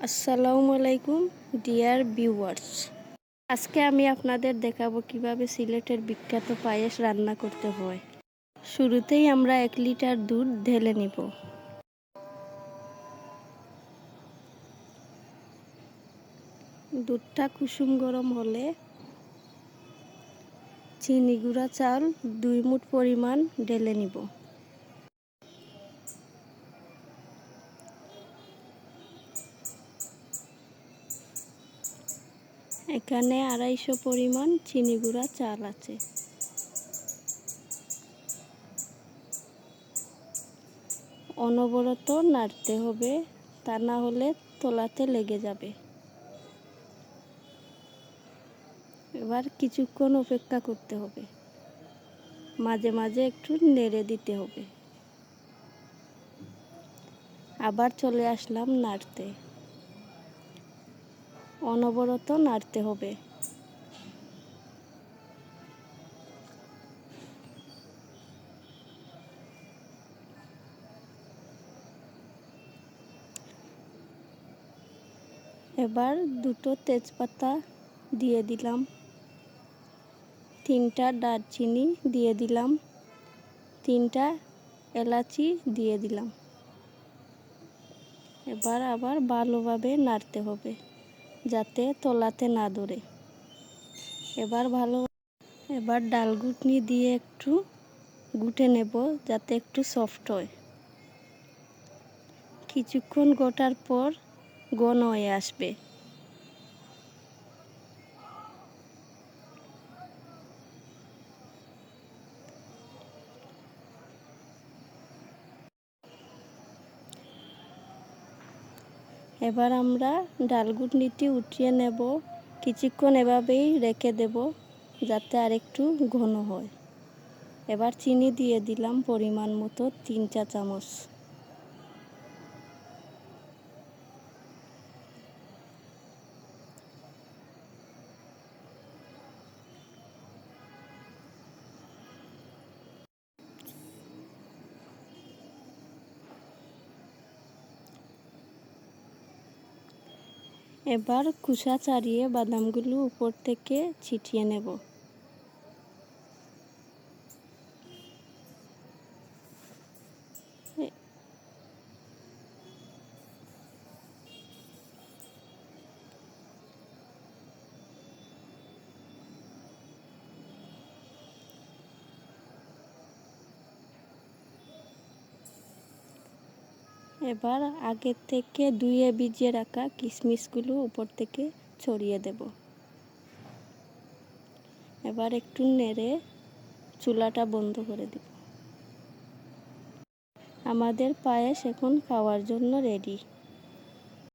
আসসালামু আলাইকুম dear viewers, আজকে আমি আপনাদের দেখাবো কিভাবে সিলেটের বিখ্যাত পায়েস রান্না করতে হয়। শুরুতেই আমরা 1 লিটার দুধ ঢেলে নিব। দুধটা কুসুম গরম হলে চিনি গুঁড়া চাল 2 মুঠ পরিমাণ ঢেলে নিব। এখানে 250 পরিমাণ চিনি গুঁড়া চাল আছে। অনবরত নাড়তে হবে, তা না হলে তলাতে লেগে যাবে। এবার কিছুক্ষণ অপেক্ষা করতে হবে, মাঝে মাঝে একটু নেড়ে দিতে হবে। আবার চলে আসলাম নাড়তে, অনবরত নাড়তে হবে। এবার 2টো তেজপাতা দিয়ে দিলাম, 3টা দারচিনি দিয়ে দিলাম, 3টা এলাচি দিয়ে দিলাম। এবার আবার ভালোভাবে নাড়তে হবে যাতে তলাতে না ধরে। এবার ডাল ঘুটনি দিয়ে একটু ঘুটে নেব যাতে একটু সফট হয়। কিছুক্ষণ ঘটার পর ঘন হয়ে আসবে। এবার আমরা ডাল ঘুটনিটি উঠিয়ে নেব, কিছুক্ষণ এভাবেই রেখে দেব যাতে আরেকটু ঘন হয়। এবার চিনি দিয়ে দিলাম পরিমাণ মতো 3 চা চামচ। এবার খোসা ছাড়িয়ে বাদামগুলো উপর থেকে ছিটিয়ে নেব। এবার আগে থেকে ধুয়ে ভিজিয়ে রাখা কিশমিশগুলো উপর থেকে ছড়িয়ে দেব। এবার একটু নেড়ে চুলাটা বন্ধ করে দেব। আমাদের পায়েস এখন খাওয়ার জন্য রেডি।